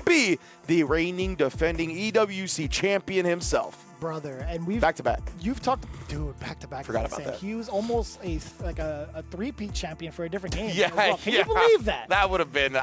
be the reigning, defending EWC champion himself. Brother, and we've back-to-back. You've talked, dude, back-to-back. Forgot about that. He was almost a three-peat champion for a different game. Yeah, well. Can you believe that? That would have been.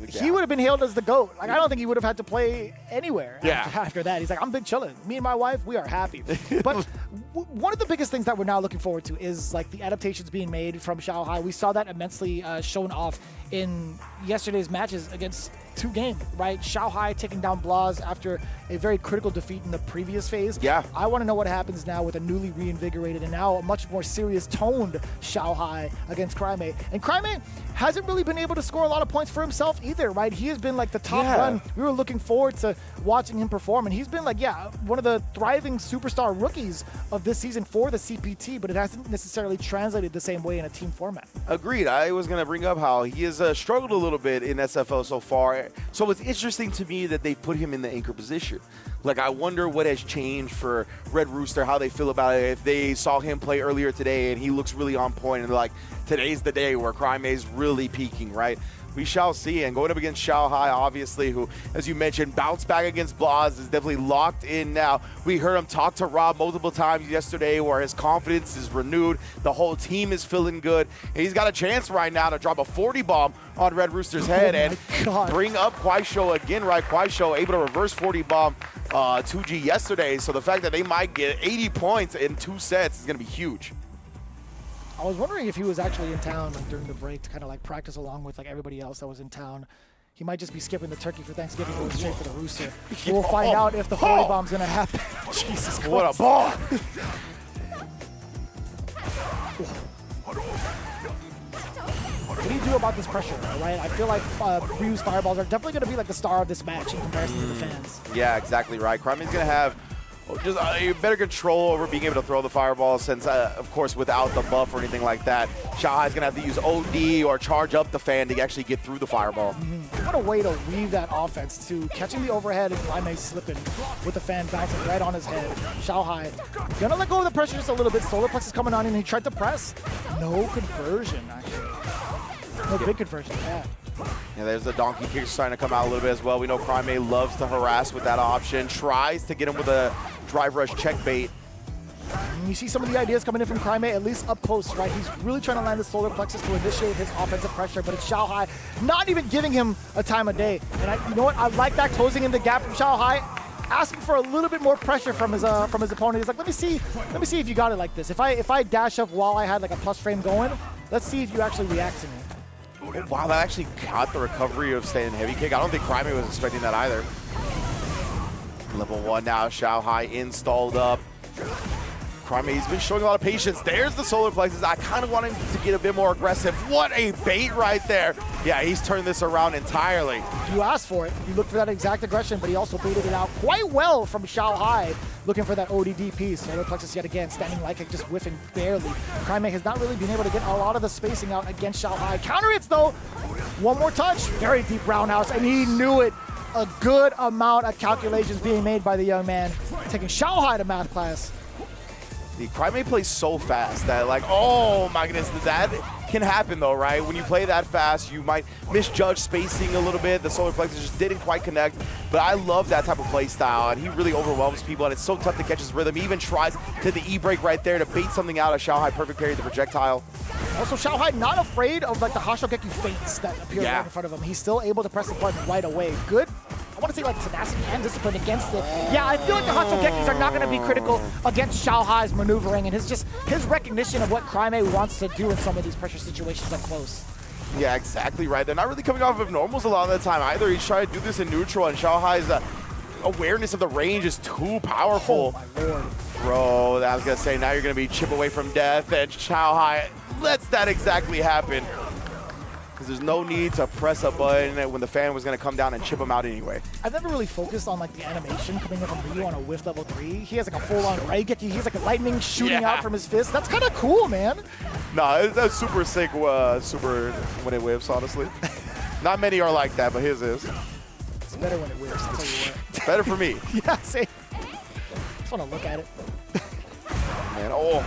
He would have been hailed as the GOAT. Like, I don't think he would have had to play anywhere after that. He's like, I'm big chillin'. Me and my wife, we are happy. But one of the biggest things that we're now looking forward to is like the adaptations being made from Xiaohai. We saw that immensely shown off in yesterday's matches against 2-game, right? Xiaohai taking down Blaz after a very critical defeat in the previous phase. Yeah. I want to know what happens now with a newly reinvigorated and now a much more serious toned Xiaohai against Craime. And Craime hasn't really been able to score a lot of points for himself either, right? He has been like the top run. We were looking forward to watching him perform, and he's been like, one of the thriving superstar rookies of this season for the CPT, but it hasn't necessarily translated the same way in a team format. Agreed. I was going to bring up how he has struggled a little bit in SFO so far. So it's interesting to me that they put him in the anchor position. Like, I wonder what has changed for Red Rooster, how they feel about it. If they saw him play earlier today and he looks really on point and they're like, today's the day where Craime's really peaking, right? We shall see. And going up against Xiaohai, obviously, who, as you mentioned, bounced back against Blaz, is definitely locked in now. We heard him talk to Rob multiple times yesterday where his confidence is renewed. The whole team is feeling good. And he's got a chance right now to drop a 40 bomb on Red Rooster's head and bring up KuaiShou again, right? KuaiShou able to reverse 40 bomb 2G yesterday. So the fact that they might get 80 points in 2 sets is going to be huge. I was wondering if he was actually in town during the break to kind of like practice along with like everybody else that was in town. He might just be skipping the turkey for Thanksgiving and going straight for the Rooster. We'll find out if the 40 bomb's going to happen. Jesus Christ. What a ball. What do you do about this pressure, right? I feel like Ryu's fireballs are definitely going to be like the star of this match in comparison to the fans. Yeah, exactly right. Craime's going to have just better control over being able to throw the fireballs since, of course, without the buff or anything like that, Xiaohai's going to have to use OD or charge up the fan to actually get through the fireball. What a way to weave that offense to catching the overhead and Craime slipping with the fan bouncing right on his head. Xiaohai gonna let go of the pressure just a little bit. Solar Plex is coming on and he tried to press. No conversion, actually. No big conversion, yeah. Yeah, there's the donkey kick starting to come out a little bit as well. We know Craime loves to harass with that option. Tries to get him with a drive rush check bait. You see some of the ideas coming in from Craime, at least up close, right? He's really trying to land the solar plexus to initiate his offensive pressure, but it's Xiaohai not even giving him a time of day. And you know what? I like that, closing in the gap from Xiaohai, asking for a little bit more pressure from his opponent. He's like, let me see if you got it like this. If I dash up while I had like a plus frame going, let's see if you actually react to me. Wow, that actually caught the recovery of staying heavy kick. I don't think Craime was expecting that either. Level 1 now, Xiaohai installed up. Craime's been showing a lot of patience. There's the solar plexus. I kind of want him to get a bit more aggressive. What a bait right there. Yeah, he's turned this around entirely. You asked for it. You looked for that exact aggression, but he also baited it out quite well from Xiaohai, looking for that ODD piece. Solar plexus yet again, standing like it, just whiffing barely. Craime has not really been able to get a lot of the spacing out against Xiaohai. Counter hits though. One more touch. Very deep roundhouse, and he knew it. A good amount of calculations being made by the young man, taking Xiaohai to math class. The Craime plays so fast that, like, oh my goodness, that can happen though, right? When you play that fast, you might misjudge spacing a little bit. The solar plexus just didn't quite connect, but I love that type of play style, and he really overwhelms people, and it's so tough to catch his rhythm. He even tries to hit the E-break right there to bait something out of Xiaohai, perfect parry the projectile. Also, Xiaohai not afraid of like the Hashogeki feints that appear right in front of him. He's still able to press the button right away. Good. I want to say like tenacity and discipline against it. Yeah, I feel like the Hashogekis are not going to be critical against Xiaohai's maneuvering and his recognition of what Craime wants to do in some of these pressure situations up close. Yeah, exactly right. They're not really coming off of normals a lot of the time either. He's trying to do this in neutral, and Xiaohai's awareness of the range is too powerful. Oh my lord. Bro, I was going to say, now you're going to be chip away from death, and Xiaohai lets that exactly happen. Because there's no need to press a button when the fan was going to come down and chip him out anyway. I've never really focused on like the animation coming in from Ryu on a whiff level 3. He has like a full-on Raigeki. He's like a lightning shooting out from his fist. That's kind of cool, man. No, that's super sick, super when it whiffs, honestly. Not many are like that, but his is. It's better when it whiffs, I'll tell you what. Better for me. Yeah, same. Just want to look at it. Man, and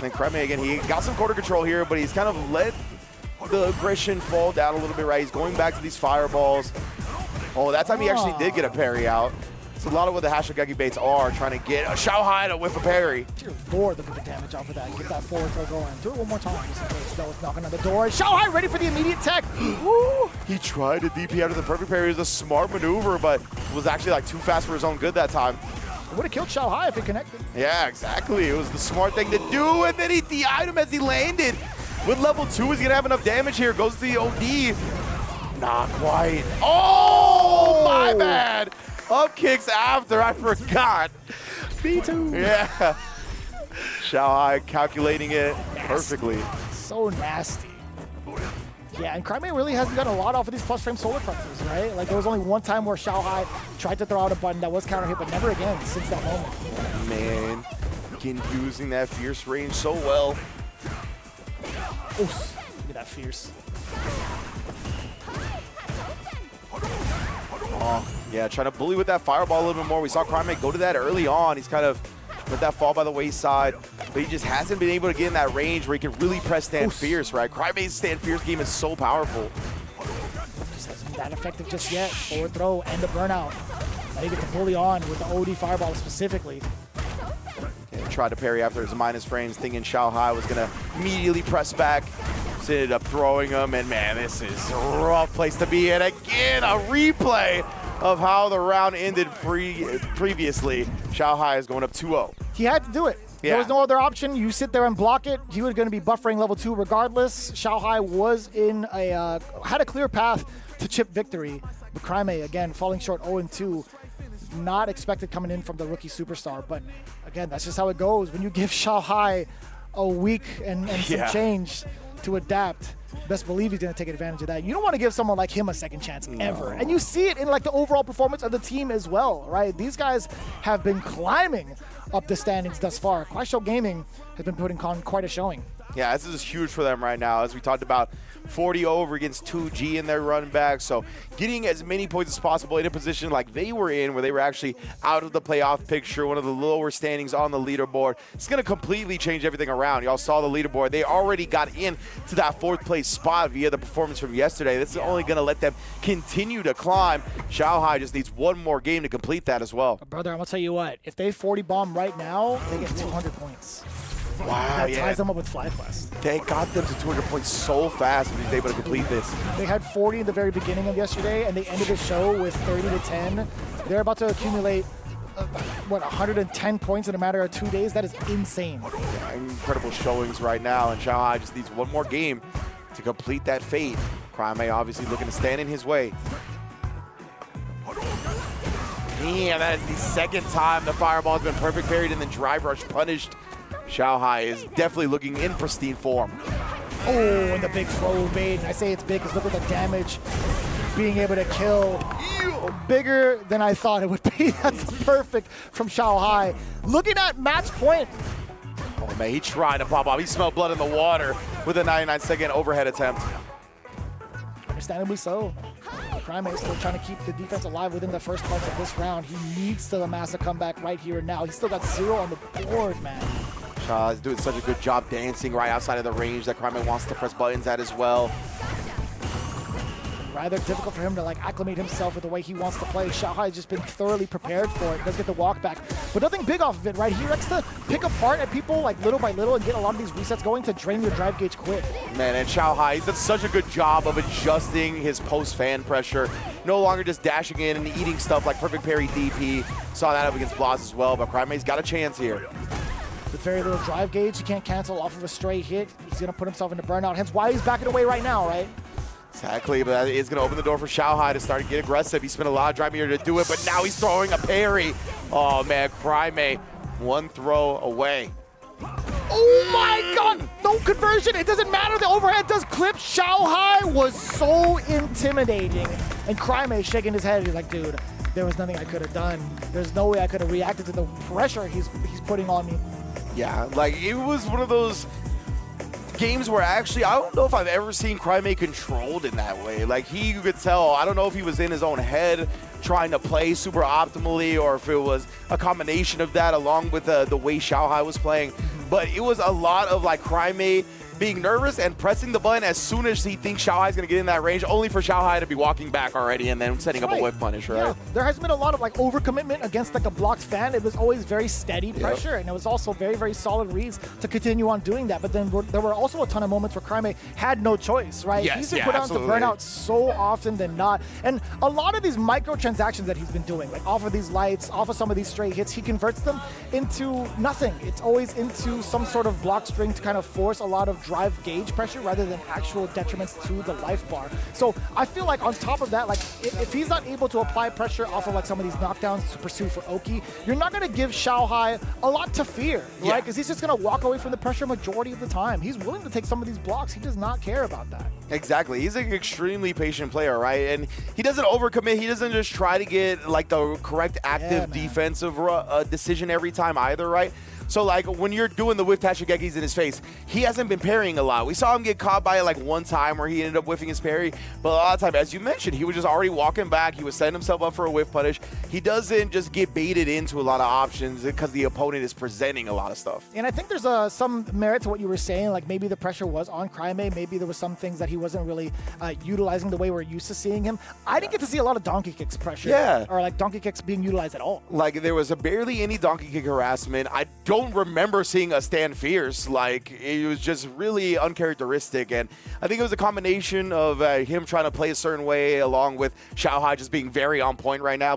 then Craime again, he got some quarter control here, but he's kind of let the aggression fall down a little bit, right? He's going back to these fireballs. Oh, that time he actually did get a parry out. It's a lot of what the Hashigeki baits are, trying to get a Xiaohai to whiff a parry. Dear Lord, look at the damage off of that. Get that forward throw going. Do it one more time. Just in case that was knocking on the door. Xiaohai ready for the immediate tech. Woo! He tried to DP out of the perfect parry. It was a smart maneuver, but was actually like too fast for his own good that time. It would have killed Xiaohai if it connected. Yeah, exactly. It was the smart thing to do, and then he DI'd him as he landed. With level 2, he's going to have enough damage here. Goes to the OD. Not quite. Oh, my bad. Up kicks after, I forgot. B2. Yeah. Xiaohai calculating it perfectly. So nasty. Yeah, and Craime really hasn't done a lot off of these plus frame solar presses, right? Like, there was only one time where Xiaohai tried to throw out a button that was counter hit, but never again since that moment. Man, again, using that fierce range so well. Oof, look at that fierce. Oh, yeah, trying to bully with that fireball a little bit more. We saw Craime go to that early on. He's kind of let that fall by the wayside, but he just hasn't been able to get in that range where he can really press stand fierce, right? Craime's stand fierce game is so powerful. Just hasn't been that effective just yet. Forward throw and the burnout. Now you get to bully on with the OD fireball specifically. Yeah, tried to parry after his minus frames, thinking Xiaohai was going to immediately press back. Just ended up throwing him, and man, this is a rough place to be in. Again, a replay of how the round ended previously. Xiaohai is going up 2-0. He had to do it. Yeah. There was no other option. You sit there and block it. He was going to be buffering level 2 regardless. Xiaohai was in had a clear path to chip victory. But Craime, again, falling short 0-2. Not expected coming in from the rookie superstar. But again, that's just how it goes. When you give Xiaohai a week and some change to adapt, best believe he's going to take advantage of that. You don't want to give someone like him a second chance ever. And you see it in like the overall performance of the team as well, right? These guys have been climbing up the standings thus far. KuaiShou Gaming has been putting on quite a showing. Yeah, this is huge for them right now. As we talked about, 40 over against 2G in their run back. So getting as many points as possible in a position like they were in, where they were actually out of the playoff picture, one of the lower standings on the leaderboard. It's going to completely change everything around. Y'all saw the leaderboard. They already got in to that 4th place spot via the performance from yesterday. This is only going to let them continue to climb. Xiaohai just needs one more game to complete that as well. Brother, I'm going to tell you what. If they 40 bomb right now, they get 200 points. Wow, that ties them up with FlyQuest. They got them to 200 points so fast when he was able to complete this. They had 40 in the very beginning of yesterday, and they ended the show with 30 to 10. They're about to accumulate, 110 points in a matter of 2 days? That is insane. Yeah, incredible showings right now, and Xiaohai just needs one more game to complete that fate. Craime obviously looking to stand in his way. Damn, that is the second time the fireball has been perfect parried and then drive rush punished. Xiaohai is definitely looking in pristine form. Oh, and the big throw bait. I say it's big because look at the damage. Being able to kill bigger than I thought it would be. That's perfect from Xiaohai. Looking at match point. Oh man, he tried to pop off. He smelled blood in the water with a 99-second overhead attempt. Understandably so. Craime is still trying to keep the defense alive within the first parts of this round. He needs to amass a comeback right here and now. He's still got 0 on the board, man. He's doing such a good job dancing right outside of the range that Craime wants to press buttons at as well. Rather difficult for him to like acclimate himself with the way he wants to play. Xiaohai has just been thoroughly prepared for it. Does get the walk back, but nothing big off of it, right? He likes to pick apart at people like little by little and get a lot of these resets going to drain your drive gauge quick. Man, and Xiaohai, he's done such a good job of adjusting his post-fan pressure. No longer just dashing in and eating stuff like perfect parry DP. Saw that up against Blas as well, but Craime's got a chance here. With very little drive gauge, he can't cancel off of a straight hit. He's going to put himself into burnout, hence why he's backing away right now, right? Exactly, but that is going to open the door for Xiaohai to start to get aggressive. He spent a lot of drive here to do it, but now he's throwing a parry. Oh, man, Craime, one throw away. Oh, my God! No conversion. It doesn't matter. The overhead does clip. Xiaohai was so intimidating. And Craime shaking his head. He's like, dude, there was nothing I could have done. There's no way I could have reacted to the pressure he's putting on me. Yeah, like, it was one of those games where actually, I don't know if I've ever seen Craime controlled in that way. Like, you could tell, I don't know if he was in his own head trying to play super optimally or if it was a combination of that along with the way Xiaohai was playing. But it was a lot of like Craime being nervous and pressing the button as soon as he thinks Xiaohai is going to get in that range, only for Xiaohai to be walking back already and then setting up a whip punish, right? Yeah, there has been a lot of like overcommitment against like a blocked fan. It was always very steady pressure, and it was also very, very solid reads to continue on doing that. But then there were also a ton of moments where Craime had no choice, right? Yes, He's been put on to burnout so often than not. And a lot of these microtransactions that he's been doing, like off of these lights, off of some of these straight hits, he converts them into nothing. It's always into some sort of block string to kind of force a lot of drive gauge pressure rather than actual detriments to the life bar. So I feel like on top of that, like if he's not able to apply pressure off of like some of these knockdowns to pursue for Oki, you're not going to give Xiaohai a lot to fear, right? Because he's just going to walk away from the pressure majority of the time. He's willing to take some of these blocks. He does not care about that. Exactly. He's an extremely patient player, right? And he doesn't overcommit. He doesn't just try to get like the correct active defensive decision every time either, right? So, like, when you're doing the whiff Tachigekis in his face, he hasn't been parrying a lot. We saw him get caught by it, like, one time where he ended up whiffing his parry. But a lot of time, as you mentioned, he was just already walking back. He was setting himself up for a whiff punish. He doesn't just get baited into a lot of options because the opponent is presenting a lot of stuff. And I think there's some merit to what you were saying. Like, maybe the pressure was on Craime. Maybe there was some things that he wasn't really utilizing the way we're used to seeing him. I didn't get to see a lot of donkey kicks pressure. Yeah. Or, like, donkey kicks being utilized at all. Like, there was barely any donkey kick harassment. I don't remember seeing a stand fierce. Like, it was just really uncharacteristic, and I think it was a combination of him trying to play a certain way along with Xiaohai just being very on point right now. But